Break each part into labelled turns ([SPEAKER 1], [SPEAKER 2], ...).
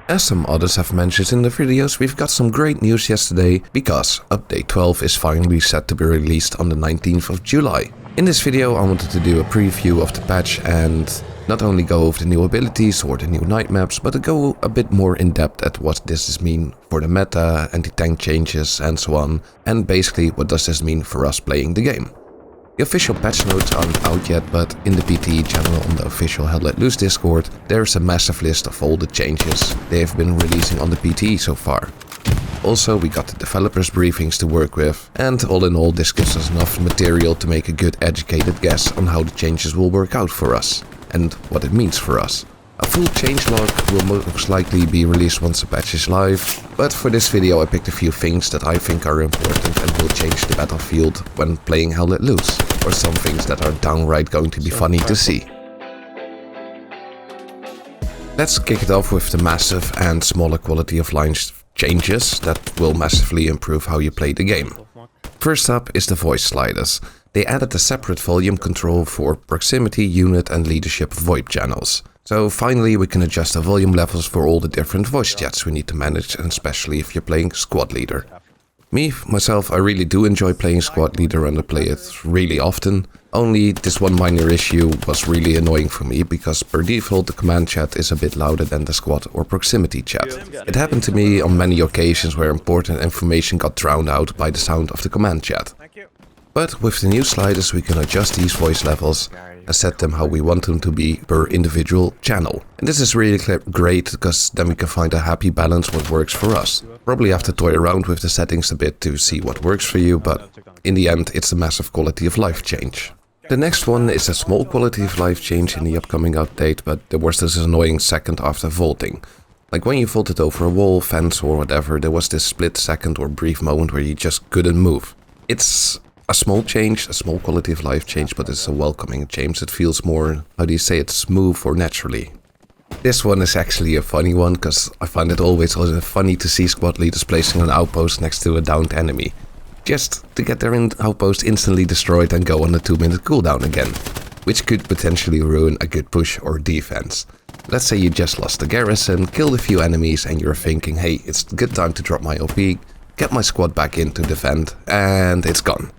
[SPEAKER 1] As some others have mentioned in the videos, we've got some great news yesterday because update 12 is finally set to be released on the 19th of July. In this video I wanted to do a preview of the patch and not only go over the new abilities or the new night maps, but to go a bit more in depth at what this means for the meta, anti-tank changes and so on, and basically what does this mean for us playing the game. The official patch notes aren't out yet, but in the PTE channel on the official Hell Let Loose Discord, there's a massive list of all the changes they have been releasing on the PTE so far. Also, we got the developers' briefings to work with, and all in all this gives us enough material to make a good educated guess on how the changes will work out for us, and what it means for us. A full changelog will most likely be released once the patch is live, but for this video I picked a few things that I think are important and will change the battlefield when playing Hell Let Loose, or some things that are downright going to be funny to see. Let's kick it off with the massive and smaller quality of life changes that will massively improve how you play the game. First up is the voice sliders. They added a separate volume control for proximity, unit and leadership VoIP channels. So finally we can adjust the volume levels for all the different voice chats we need to manage, and especially if you're playing squad leader. Myself, I really do enjoy playing squad leader and I play it really often. Only this one minor issue was really annoying for me, because per default the command chat is a bit louder than the squad or proximity chat. It happened to me on many occasions where important information got drowned out by the sound of the command chat. But with the new sliders we can adjust these voice levels and set them how we want them to be per individual channel. And this is really great, because then we can find a happy balance what works for us. Probably have to toy around with the settings a bit to see what works for you, but in the end it's a massive quality of life change. The next one is a small quality of life change in the upcoming update, but there was this annoying second after vaulting. Like when you vaulted over a wall, fence or whatever, there was this split second or brief moment where you just couldn't move. It's a small change, a small quality of life change, but it's a welcoming change. It feels more, how do you say it, smooth or naturally. This one is actually a funny one, because I find it always funny to see squad leaders placing an outpost next to a downed enemy, just to get their outpost instantly destroyed and go on a 2-minute cooldown again, which could potentially ruin a good push or defense. Let's say you just lost the garrison, killed a few enemies and you're thinking, hey, it's a good time to drop my OP, get my squad back in to defend, and it's gone.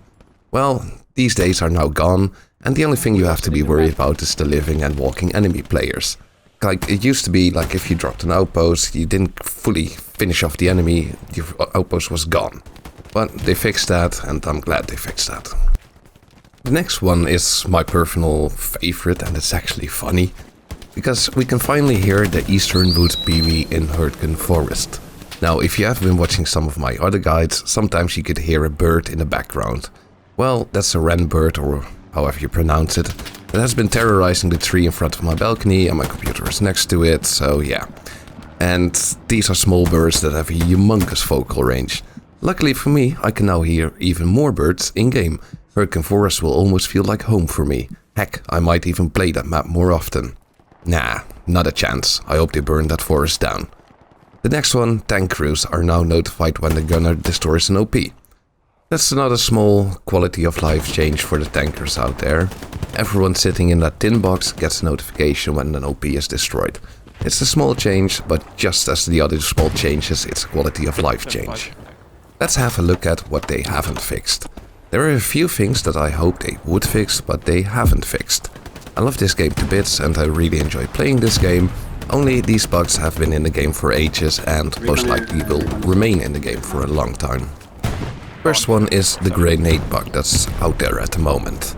[SPEAKER 1] Well, these days are now gone, and the only thing you have to be worried about is the living and walking enemy players. Like, it used to be like if you dropped an outpost, you didn't fully finish off the enemy, your outpost was gone. But they fixed that, and I'm glad they fixed that. The next one is my personal favorite, and it's actually funny, because we can finally hear the Eastern Woods PV in Hurtgen Forest. Now, if you have been watching some of my other guides, sometimes you could hear a bird in the background. Well, that's a wren bird, or however you pronounce it. It has been terrorizing the tree in front of my balcony, and my computer is next to it, so yeah. And these are small birds that have a humongous vocal range. Luckily for me, I can now hear even more birds in-game. Hurtgen Forest will almost feel like home for me. Heck, I might even play that map more often. Nah, not a chance. I hope they burn that forest down. The next one, tank crews are now notified when the gunner destroys an OP. That's another small quality of life change for the tankers out there. Everyone sitting in that tin box gets a notification when an OP is destroyed. It's a small change, but just as the other small changes, it's a quality of life change. Let's have a look at what they haven't fixed. There are a few things that I hope they would fix, but they haven't fixed. I love this game to bits and I really enjoy playing this game, only these bugs have been in the game for ages and most likely will remain in the game for a long time. First one is the grenade bug that's out there at the moment.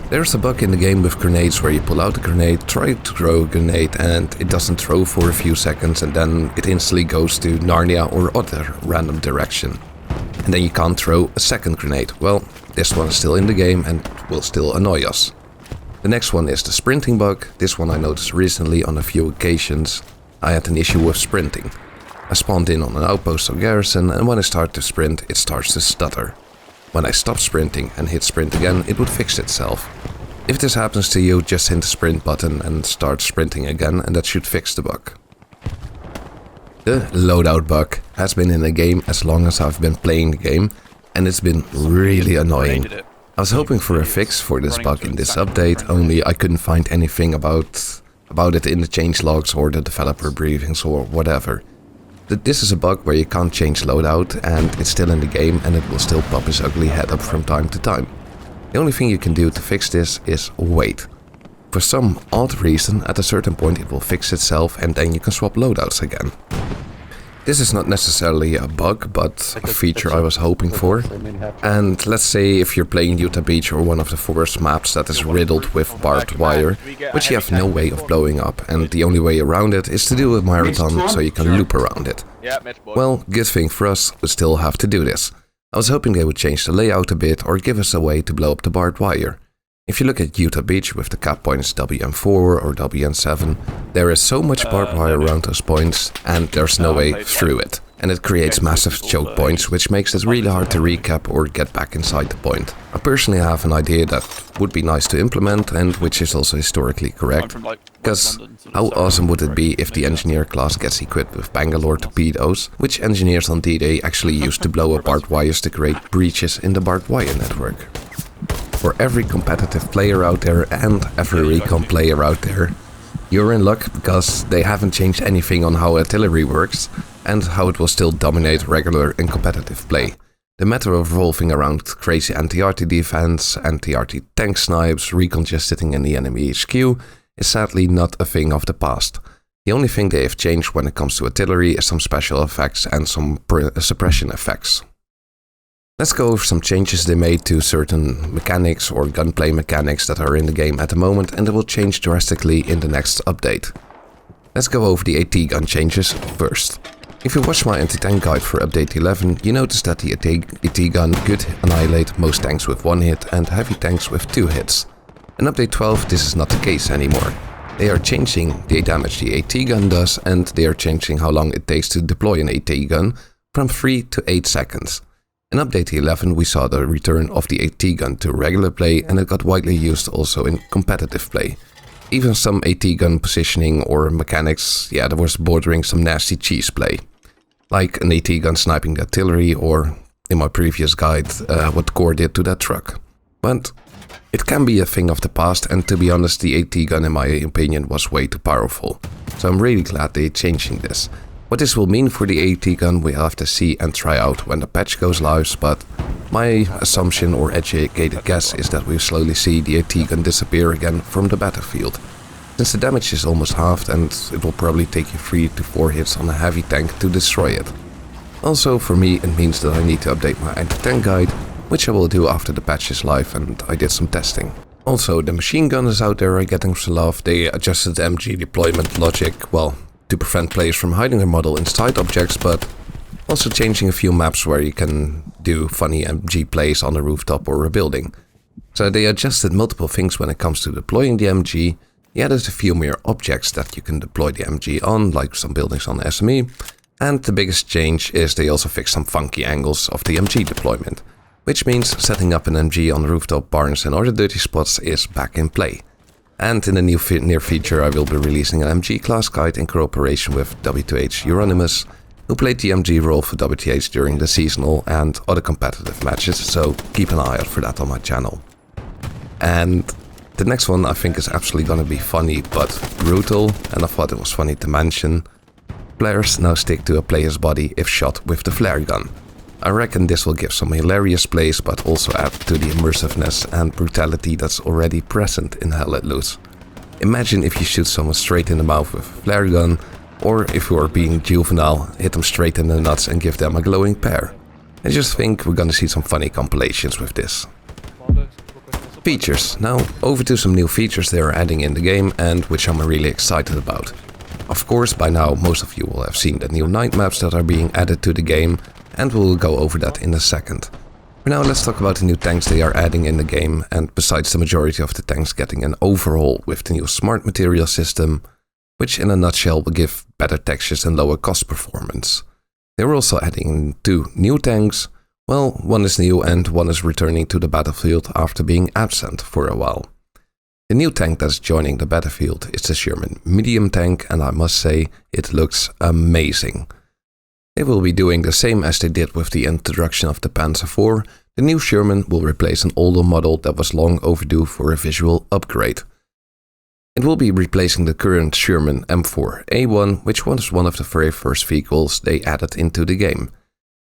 [SPEAKER 1] There's a bug in the game with grenades where you pull out a grenade, try to throw a grenade and it doesn't throw for a few seconds and then it instantly goes to Narnia or other random direction. And then you can't throw a second grenade. Well, this one is still in the game and will still annoy us. The next one is the sprinting bug. This one I noticed recently on a few occasions. I had an issue with sprinting. I spawned in on an outpost or garrison and when I start to sprint it starts to stutter. When I stop sprinting and hit sprint again it would fix itself. If this happens to you, just hit the sprint button and start sprinting again and that should fix the bug. The loadout bug has been in the game as long as I've been playing the game and it's been really annoying. I was hoping for a fix for this bug in this update, only I couldn't find anything about about it in the changelogs or the developer briefings or whatever. This is a bug where you can't change loadout and it's still in the game and it will still pop its ugly head up from time to time. The only thing you can do to fix this is wait. For some odd reason, at a certain point it will fix itself and then you can swap loadouts again. This is not necessarily a bug, but a feature I was hoping for. And let's say if you're playing Utah Beach or one of the forest maps that is riddled with barbed wire, which you have no way of blowing up, and the only way around it is to do a marathon so you can loop around it. Well, good thing for us, we still have to do this. I was hoping they would change the layout a bit or give us a way to blow up the barbed wire. If you look at Utah Beach with the cap points WM4 or WM7, there is so much barbed wire around those points and there's no way through it. And it creates massive choke points, which makes it really hard to recap or get back inside the point. I personally have an idea that would be nice to implement and which is also historically correct. Because how awesome would it be if the engineer class gets equipped with Bangalore torpedoes, which engineers on D-Day actually used to blow up barbed wires to create breaches in the barbed wire network. For every competitive player out there and every recon player out there, you're in luck because they haven't changed anything on how artillery works and how it will still dominate regular and competitive play. The matter of revolving around crazy anti-RT defense, anti-RT tank snipes, recon just sitting in the enemy HQ is sadly not a thing of the past. The only thing they have changed when it comes to artillery is some special effects and some suppression effects. Let's go over some changes they made to certain mechanics or gunplay mechanics that are in the game at the moment and that will change drastically in the next update. Let's go over the AT gun changes first. If you watch my anti-tank guide for update 11, you notice that the AT gun could annihilate most tanks with 1 hit and heavy tanks with 2 hits. In update 12 this is not the case anymore. They are changing the damage the AT gun does and they are changing how long it takes to deploy an AT gun from 3 to 8 seconds. In update 11 we saw the return of the AT gun to regular play and it got widely used also in competitive play. Even some AT gun positioning or mechanics, yeah, that was bordering some nasty cheese play. Like an AT gun sniping the artillery or, in my previous guide, what Core did to that truck. But it can be a thing of the past and to be honest the AT gun in my opinion was way too powerful. So I'm really glad they're changing this. What this will mean for the AT gun we have to see and try out when the patch goes live, but my assumption or educated guess is that we'll slowly see the AT gun disappear again from the battlefield. Since the damage is almost halved and it will probably take you 3 to 4 hits on a heavy tank to destroy it. Also for me it means that I need to update my anti-tank guide, which I will do after the patch is live and I did some testing. Also the machine gunners out there are getting some love. They adjusted the MG deployment logic, well, to prevent players from hiding their model inside objects, but also changing a few maps where you can do funny MG plays on a rooftop or a building. So they adjusted multiple things when it comes to deploying the MG. They added a few more objects that you can deploy the MG on, like some buildings on the SME. And the biggest change is they also fixed some funky angles of the MG deployment, which means setting up an MG on rooftop, barns and other dirty spots is back in play. And in the near future I will be releasing an MG class guide in cooperation with WTH Euronymous, who played the MG role for WTH during the seasonal and other competitive matches, so keep an eye out for that on my channel. And the next one I think is absolutely gonna be funny but brutal, and I thought it was funny to mention. Players now stick to a player's body if shot with the flare gun. I reckon this will give some hilarious plays but also add to the immersiveness and brutality that's already present in Hell Let Loose. Imagine if you shoot someone straight in the mouth with a flare gun, or if you are being juvenile, hit them straight in the nuts and give them a glowing pair. I just think we're gonna see some funny compilations with this. Features. Now over to some new features they are adding in the game and which I'm really excited about. Of course by now most of you will have seen the new night maps that are being added to the game, and we'll go over that in a second. For now let's talk about the new tanks they are adding in the game, and besides the majority of the tanks getting an overhaul with the new smart material system, which in a nutshell will give better textures and lower cost performance. They are also adding 2 new tanks. Well, one is new and one is returning to the battlefield after being absent for a while. The new tank that's joining the battlefield is the Sherman medium tank, and I must say it looks amazing. They will be doing the same as they did with the introduction of the Panzer IV. The new Sherman will replace an older model that was long overdue for a visual upgrade. It will be replacing the current Sherman M4A1, which was one of the very first vehicles they added into the game.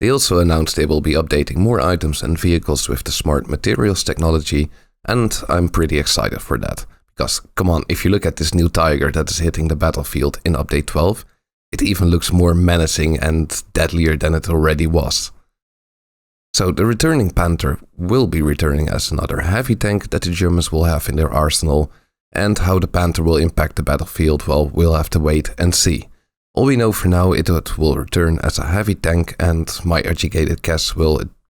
[SPEAKER 1] They also announced they will be updating more items and vehicles with the smart materials technology, and I'm pretty excited for that. Because, come on, if you look at this new Tiger that is hitting the battlefield in update 12, it even looks more menacing and deadlier than it already was. So the returning Panther will be returning as another heavy tank that the Germans will have in their arsenal, and how the Panther will impact the battlefield, well, we'll have to wait and see. All we know for now, it will return as a heavy tank, and my educated guess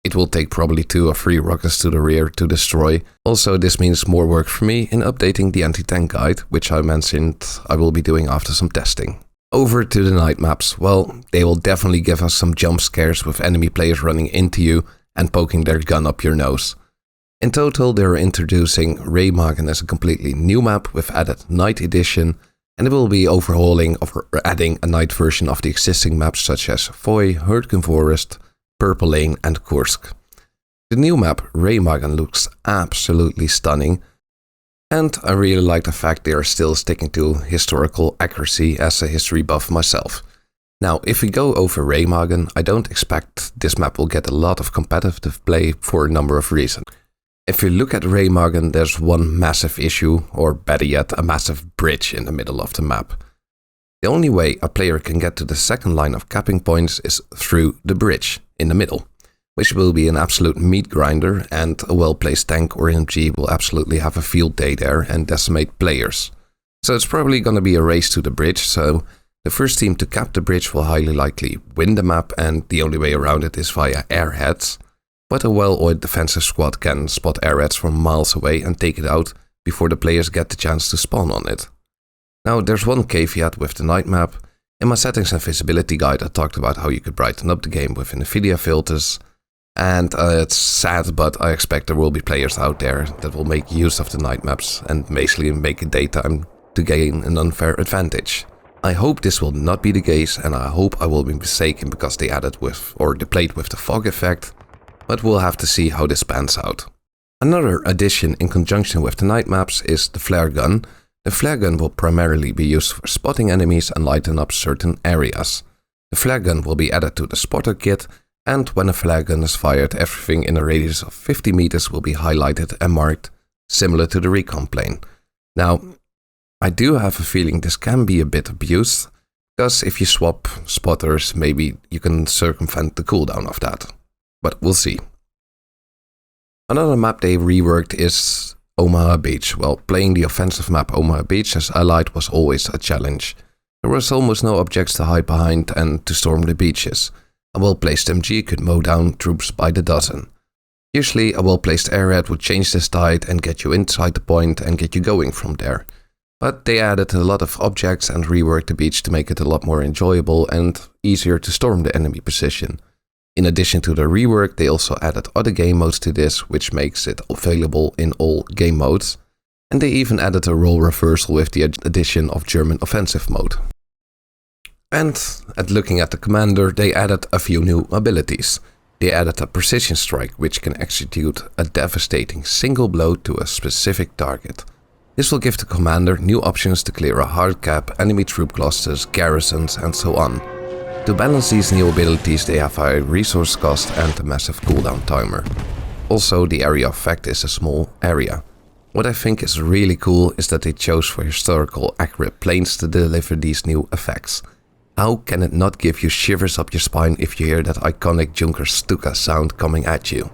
[SPEAKER 1] it will take probably 2 or 3 rockets to the rear to destroy. Also, this means more work for me in updating the anti-tank guide, which I mentioned I will be doing after some testing. Over to the night maps. Well, they will definitely give us some jump scares with enemy players running into you and poking their gun up your nose. In total, they are introducing Remagen as a completely new map with added night edition, and it will be overhauling or adding a night version of the existing maps such as Foy, Hurtgen Forest, Purple Lane and Kursk. The new map Remagen looks absolutely stunning, and I really like the fact they are still sticking to historical accuracy as a history buff myself. Now, if we go over Remagen, I don't expect this map will get a lot of competitive play for a number of reasons. If you look at Remagen, there's one massive issue, or better yet, a massive bridge in the middle of the map. The only way a player can get to the second line of capping points is through the bridge in the middle, which will be an absolute meat grinder, and a well-placed tank or MG will absolutely have a field day there and decimate players. So it's probably going to be a race to the bridge, so the first team to cap the bridge will highly likely win the map, and the only way around it is via airheads. But a well-oiled defensive squad can spot airheads from miles away and take it out before the players get the chance to spawn on it. Now, there's one caveat with the night map. In my settings and visibility guide, I talked about how you could brighten up the game with NVIDIA filters. And it's sad, but I expect there will be players out there that will make use of the night maps and basically make it daytime to gain an unfair advantage. I hope this will not be the case, and I hope I will be mistaken because they played with the fog effect, but we'll have to see how this pans out. Another addition in conjunction with the night maps is the flare gun. The flare gun will primarily be used for spotting enemies and lighten up certain areas. The flare gun will be added to the spotter kit, and when a flare gun is fired, everything in a radius of 50 meters will be highlighted and marked, similar to the recon plane. Now, I do have a feeling this can be a bit abused, because if you swap spotters, maybe you can circumvent the cooldown of that. But we'll see. Another map they reworked is Omaha Beach. Well, playing the offensive map Omaha Beach as allied was always a challenge. There was almost no objects to hide behind and to storm the beaches. A well-placed MG could mow down troops by the dozen. Usually a well-placed airhead would change this tide and get you inside the point and get you going from there. But they added a lot of objects and reworked the beach to make it a lot more enjoyable and easier to storm the enemy position. In addition to the rework, they also added other game modes to this, which makes it available in all game modes. And they even added a role reversal with the addition of German offensive mode. And looking at the commander, they added a few new abilities. They added a precision strike, which can execute a devastating single blow to a specific target. This will give the commander new options to clear a hard cap, enemy troop clusters, garrisons and so on. To balance these new abilities, they have a resource cost and a massive cooldown timer. Also, the area of effect is a small area. What I think is really cool is that they chose for historical accurate planes to deliver these new effects. How can it not give you shivers up your spine if you hear that iconic Junker Stuka sound coming at you?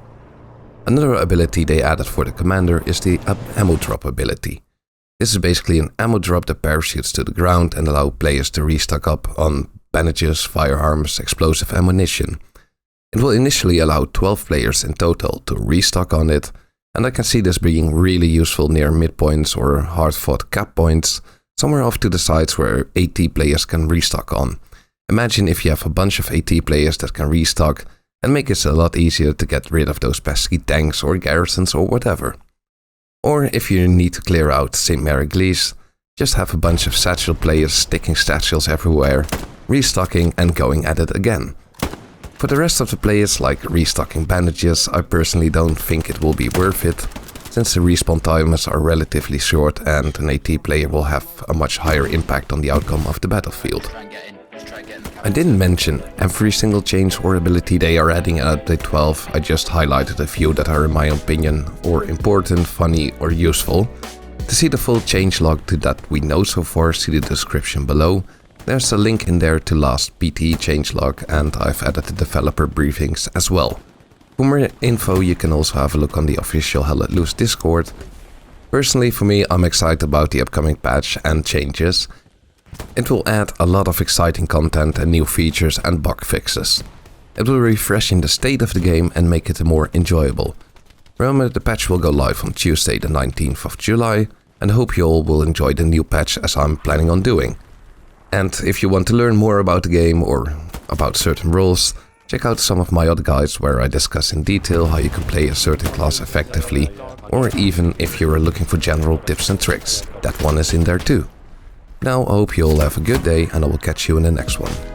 [SPEAKER 1] Another ability they added for the commander is the ammo drop ability. This is basically an ammo drop that parachutes to the ground and allow players to restock up on bandages, firearms, explosive ammunition. It will initially allow 12 players in total to restock on it, and I can see this being really useful near midpoints or hard-fought cap points, somewhere off to the sides where AT players can restock on. Imagine if you have a bunch of AT players that can restock and make it a lot easier to get rid of those pesky tanks or garrisons or whatever. Or if you need to clear out St. Mary-Glees, just have a bunch of satchel players sticking satchels everywhere, restocking and going at it again. For the rest of the players, like restocking bandages, I personally don't think it will be worth it, since the respawn timers are relatively short and an AT player will have a much higher impact on the outcome of the battlefield. I didn't mention every single change or ability they are adding in update 12, I just highlighted a few that are in my opinion or important, funny or useful. To see the full changelog to that we know so far, see the description below. There's a link in there to last PTE changelog, and I've added the developer briefings as well. For more info you can also have a look on the official Hell Let Loose Discord. Personally for me, I'm excited about the upcoming patch and changes. It will add a lot of exciting content and new features and bug fixes. It will refresh the state of the game and make it more enjoyable. Remember, the patch will go live on Tuesday the 19th of July, and I hope you all will enjoy the new patch as I'm planning on doing. And if you want to learn more about the game or about certain roles, check out some of my other guides where I discuss in detail how you can play a certain class effectively, or even if you're looking for general tips and tricks, that one is in there too. Now I hope you all have a good day and I will catch you in the next one.